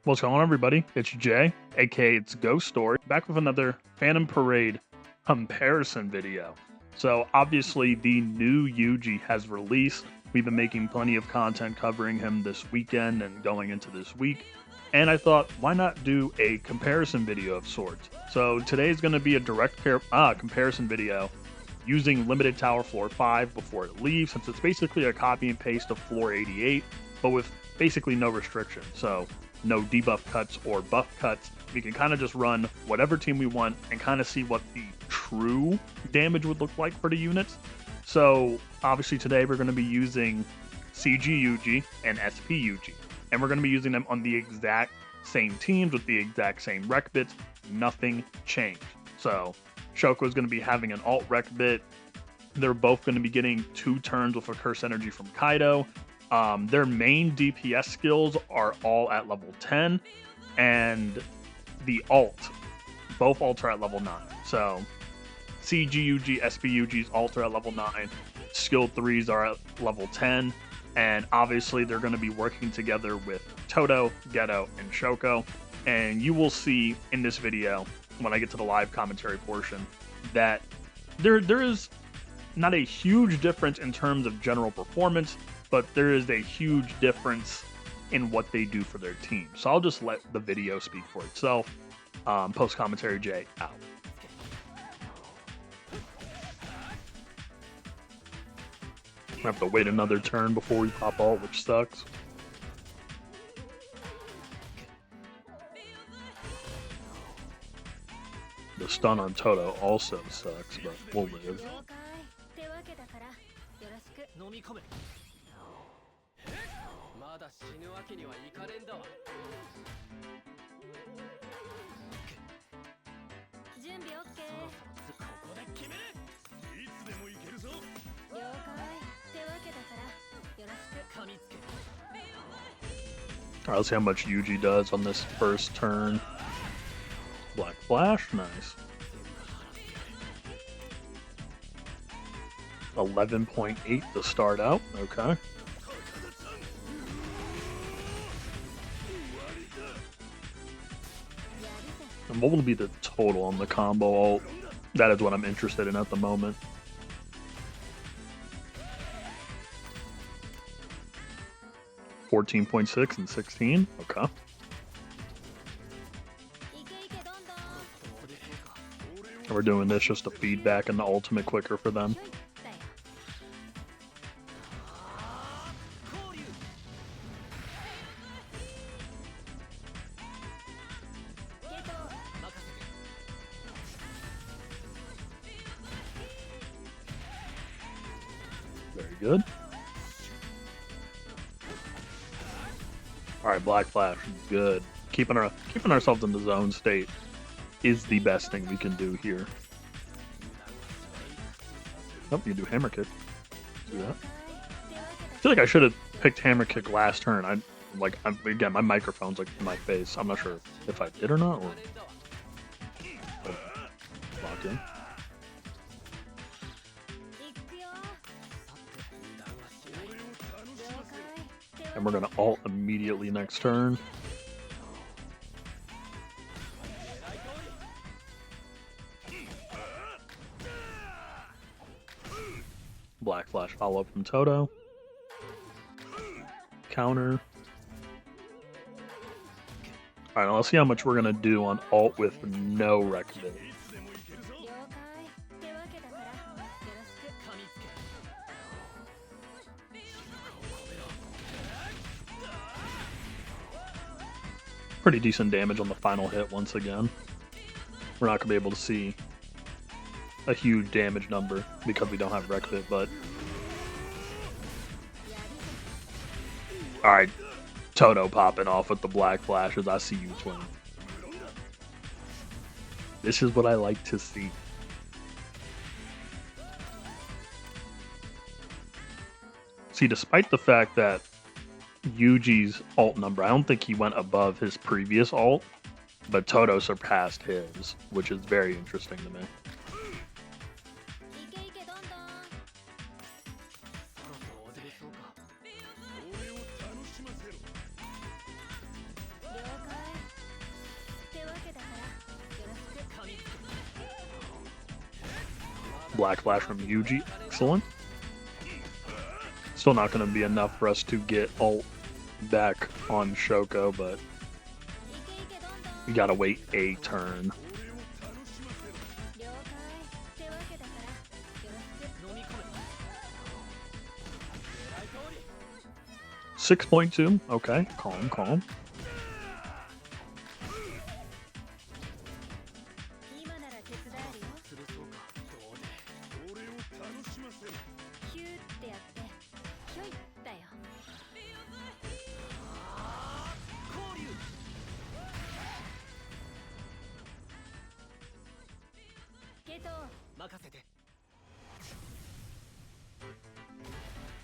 What's going on, everybody? It's Jay, aka It's Ghost Story, back with another Phantom Parade comparison video. So obviously the new YUJI has released. We've been making plenty of content covering him this weekend and going into this week. And I thought, why not do a comparison video of sorts? So today's going to be a direct comparison video using Limited Tower Floor 5 before it leaves, since it's basically a copy and paste of Floor 88, but with basically no restriction. So no debuff cuts or buff cuts. We can kind of just run whatever team we want and kind of see what the true damage would look like for the units. So obviously today we're going to be using CG YUJI and SP YUJI, and we're going to be using them on the exact same teams with the exact same rec bits. Nothing changed. So Shoko is going to be having an alt rec bit. They're both going to be getting 2 turns with a curse energy from Kaido. Their main DPS skills are all at level 10, and the both alts are at level 9. So CG YUJI, SP YUJI's alt are at level 9, skill 3s are at level 10, and obviously they're going to be working together with Toto, Geto, and Shoko. And you will see in this video, when I get to the live commentary portion, that there is not a huge difference in terms of general performance, but there is a huge difference in what they do for their team. So I'll just let the video speak for itself. Post commentary Jay out. I have to wait another turn before we pop ult, which sucks. The stun on Toto also sucks, but we'll live. Alright, let's see how much YUJI does on this first turn. Black Flash, nice. 11.8 to start out, okay. And what will be the total on the combo ult? That is what I'm interested in at the moment. $14.6 and 16, okay. And we're doing this just to feedback and the ultimate quicker for them. Very good. All right, Black Flash, good. Keeping ourselves in the zone state is the best thing we can do here. Oh, you can do Hammer Kick. Do that. I feel like I should have picked Hammer Kick last turn. Again, my microphone's like in my face. I'm not sure if I did or not. Or lock in. And we're gonna ult immediately next turn. Black Flash follow up from Toto. Counter. Alright, now let's see how much we're gonna do on ult with no rec bit. Pretty decent damage on the final hit once again. We're not gonna be able to see a huge damage number because we don't have rec bit, but alright, Toto popping off with the Black Flashes. I see you, twin. This is what I like to see. See, despite the fact that YUJI's ult number, I don't think he went above his previous ult, but Toto surpassed his, which is very interesting to me. Black Flash from YUJI. Excellent. Still not going to be enough for us to get ult back on Shoko, but we got to wait a turn. 6.2. Okay, calm, calm.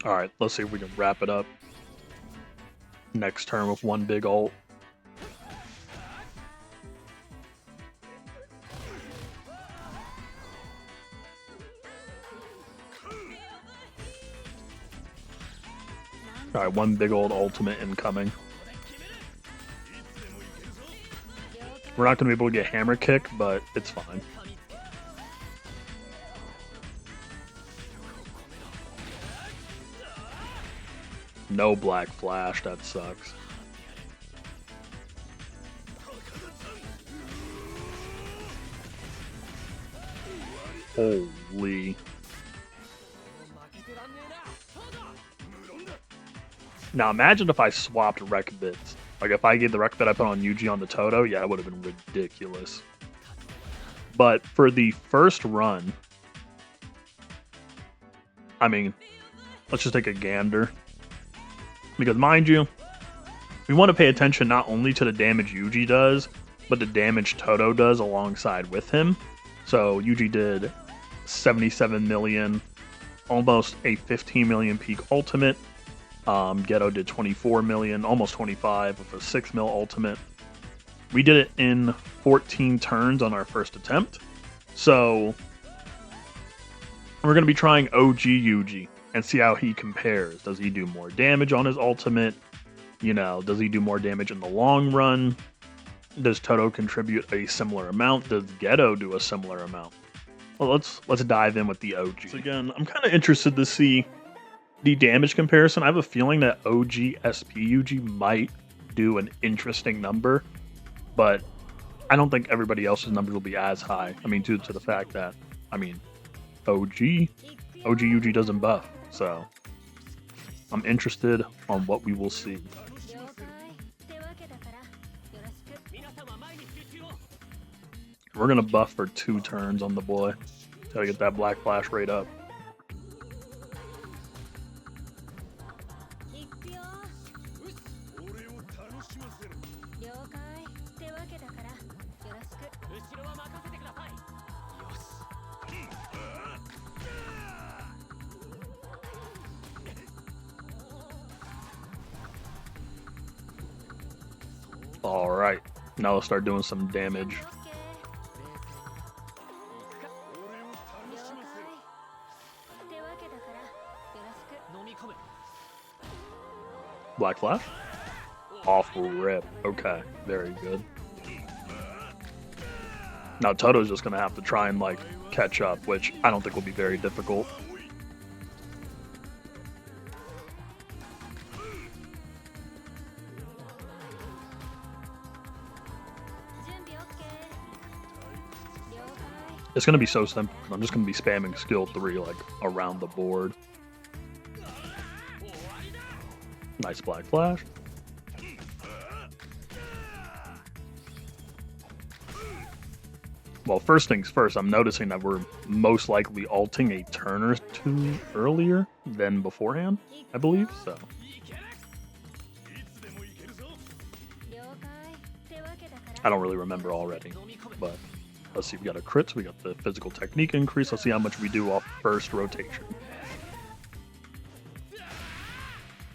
Alright, let's see if we can wrap it up next turn with one big ult. Alright, one big old ultimate incoming. We're not going to be able to get hammer kick, but it's fine. No Black Flash, that sucks. Holy. Now imagine if I swapped rec bits. Like if I gave the rec bit I put on YUJI on the Toto, yeah, it would have been ridiculous. But for the first run, I mean, let's just take a gander. Because mind you, we want to pay attention not only to the damage YUJI does, but the damage Toto does alongside with him. So YUJI did 77 million, almost a 15 million peak ultimate. Ghetto did 24 million, almost 25 with a 6 mil ultimate. We did it in 14 turns on our first attempt. So we're going to be trying OG YUJI and see how he compares. Does he do more damage on his ultimate? You know, does he do more damage in the long run? Does Toto contribute a similar amount? Does Ghetto do a similar amount? Well, let's dive in with the OG. So again, I'm kind of interested to see the damage comparison. I have a feeling that OG SP YUJI might do an interesting number, but I don't think everybody else's numbers will be as high. I mean, due to the fact that, I mean, OG YUJI doesn't buff, so I'm interested on what we will see. We're gonna buff for 2 turns on the boy. Gotta get that Black Flash rate up. Alright, now let's start doing some damage. Black Flash? Awful rip. Okay, very good. Now Toto's just gonna have to try and like catch up, which I don't think will be very difficult. It's gonna be so simple. I'm just gonna be spamming skill 3 like around the board. Nice Black Flash. Well, first things first, I'm noticing that we're most likely ulting a turn or 2 earlier than beforehand, I believe, so. I don't really remember already, but let's see, we got a crit, so we got the physical technique increase. Let's see how much we do off first rotation.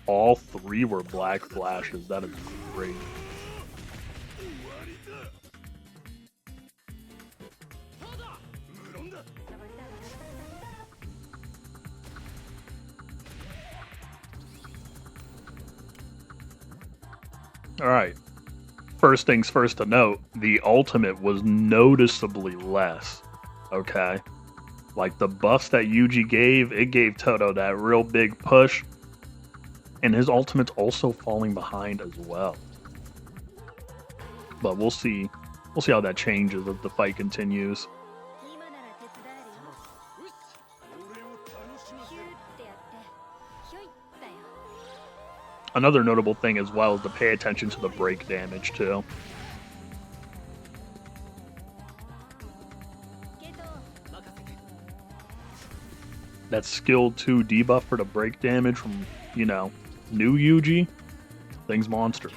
All 3 were Black Flashes. That is great. Alright. First things first to note, the ultimate was noticeably less. Okay? Like the buffs that Yuji gave, it gave Toto that real big push. And his ultimate's also falling behind as well. But we'll see. We'll see how that changes as the fight continues. Another notable thing as well is to pay attention to the break damage too. That skill 2 debuff for the break damage from, you know, new Yuji, thing's monstrous.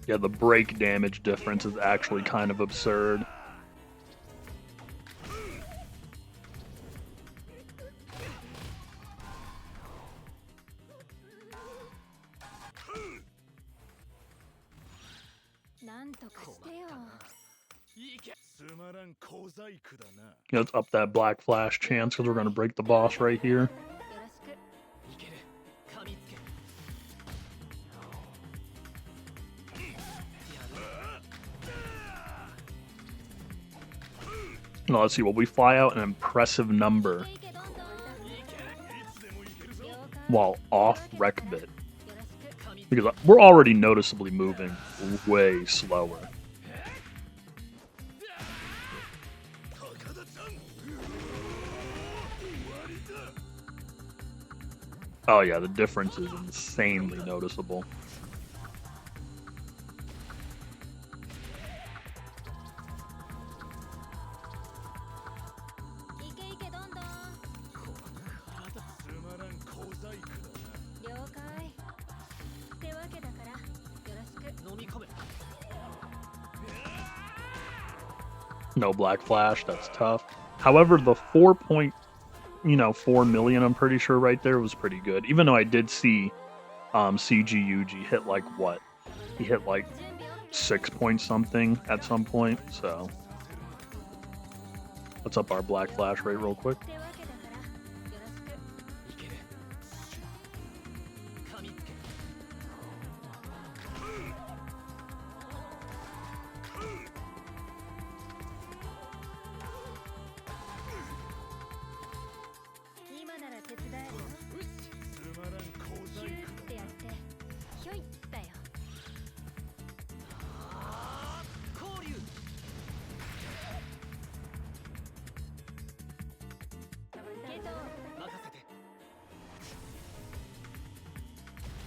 Yeah, the break damage difference is actually kind of absurd. Let's up that black flash chance because we're going to break the boss right here. Now let's see, will we fly out an impressive number while off wreck bit? Because we're already noticeably moving way slower. Oh yeah, the difference is insanely noticeable. No black flash, that's tough. However, the 4 million, I'm pretty sure right there was pretty good. Even though I did see CG Yuji hit like what? He hit like 6 point something at some point, so let's up our black flash rate real quick.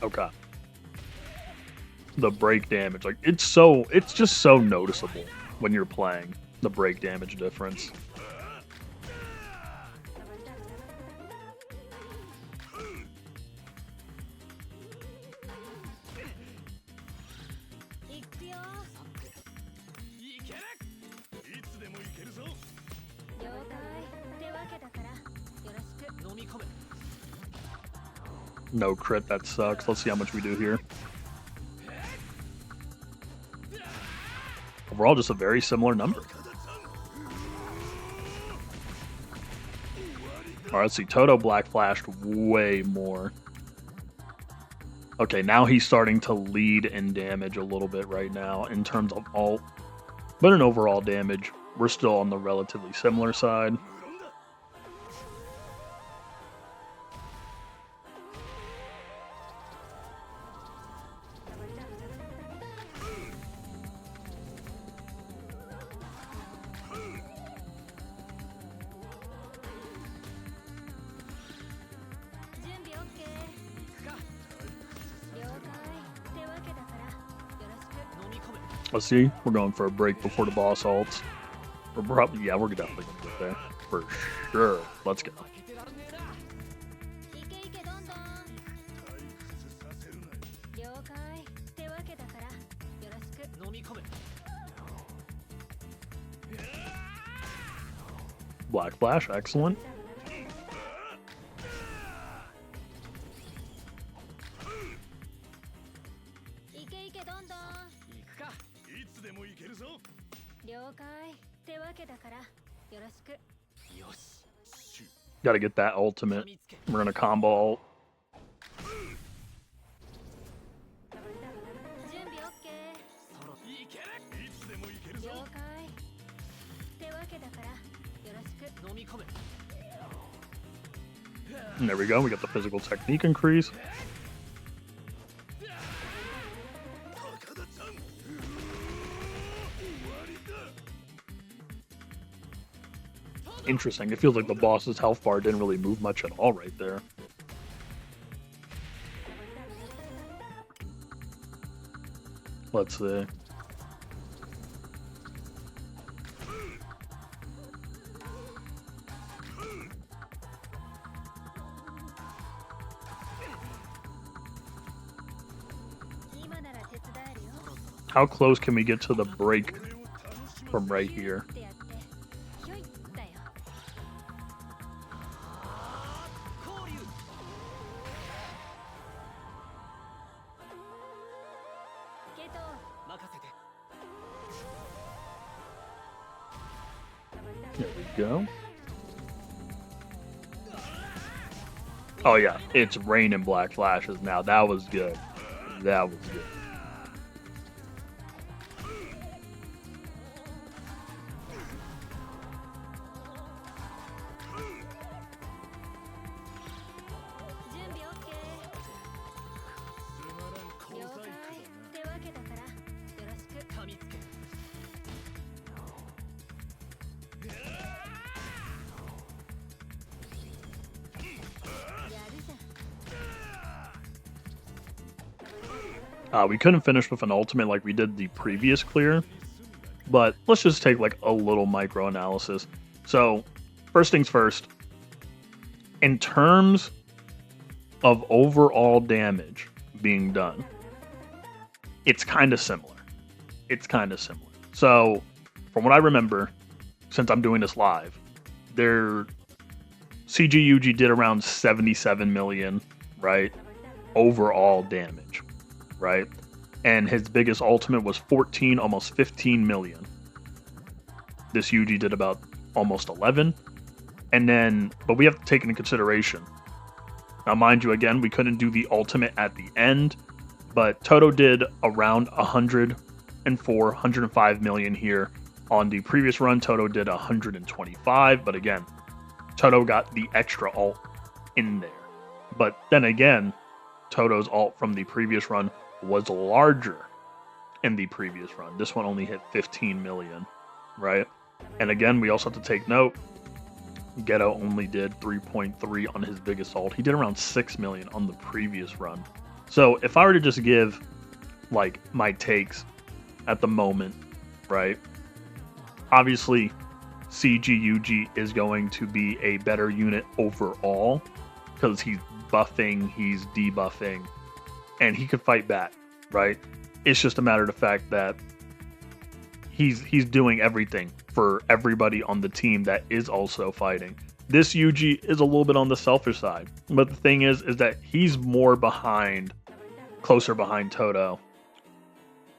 Okay. The break damage, like it's just so noticeable when you're playing, the break damage difference. No crit, that sucks. Let's see how much we do here. Overall, just a very similar number. Alright, let's see. Toto black flashed way more. Okay, now he's starting to lead in damage a little bit right now in terms of ult. But in overall damage, we're still on the relatively similar side. Let's see. We're going for a break before the boss ults. We're probably, yeah, we're definitely gonna get there for sure. Let's go. Black flash, excellent. Gotta get that ultimate. We're gonna combo ult. And there we go, we got the physical technique increase. Interesting, it feels like the boss's health bar didn't really move much at all right there. Let's see. How close can we get to the break from right here? There we go. Oh yeah, it's raining black flashes now. That was good. That was good. We couldn't finish with an ultimate like we did the previous clear, but let's just take like a little micro analysis. So first things first, in terms of overall damage being done, it's kind of similar. So from what I remember, since I'm doing this live, their CG did around 77 million, right? Overall damage, right? And his biggest ultimate was 14, almost 15 million. This YUJI did about almost 11. And then, but we have to take into consideration. Now, mind you, again, we couldn't do the ultimate at the end, but Toto did around 104, 105 million here. On the previous run, Toto did 125, but again, Toto got the extra ult in there. But then again, Toto's ult from the previous run was larger in the previous run. This one only hit 15 million, right? And again, we also have to take note, Ghetto only did 3.3 on his biggest ult. He did around 6 million on the previous run. So if I were to just give like my takes at the moment, right? Obviously, CG is going to be a better unit overall because he's buffing, he's debuffing, and he could fight back, right? It's just a matter of the fact that he's doing everything for everybody on the team that is also fighting. This YUJI is a little bit on the selfish side, but the thing is that he's more behind, closer behind Toto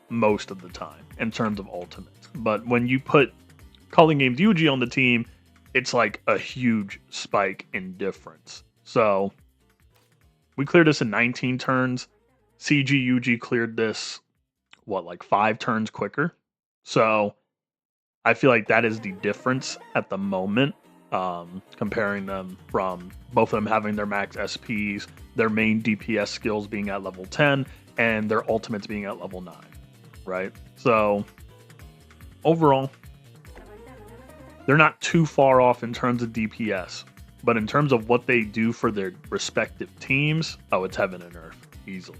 most of the time in terms of ultimates. But when you put Calling Games YUJI on the team, it's like a huge spike in difference. So we cleared this in 19 turns. CG cleared this, what, like 5 turns quicker? So I feel like that is the difference at the moment, comparing them from both of them having their max SPs, their main DPS skills being at level 10, and their ultimates being at level 9, right? So overall, they're not too far off in terms of DPS, but in terms of what they do for their respective teams, oh, it's heaven and earth, easily.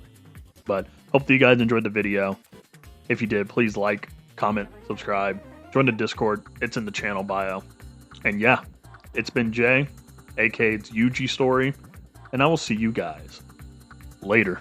But hope that you guys enjoyed the video. If you did, please like, comment, subscribe, join the Discord. It's in the channel bio. And yeah, it's been Jay, aka it's YUJI Story, and I will see you guys later.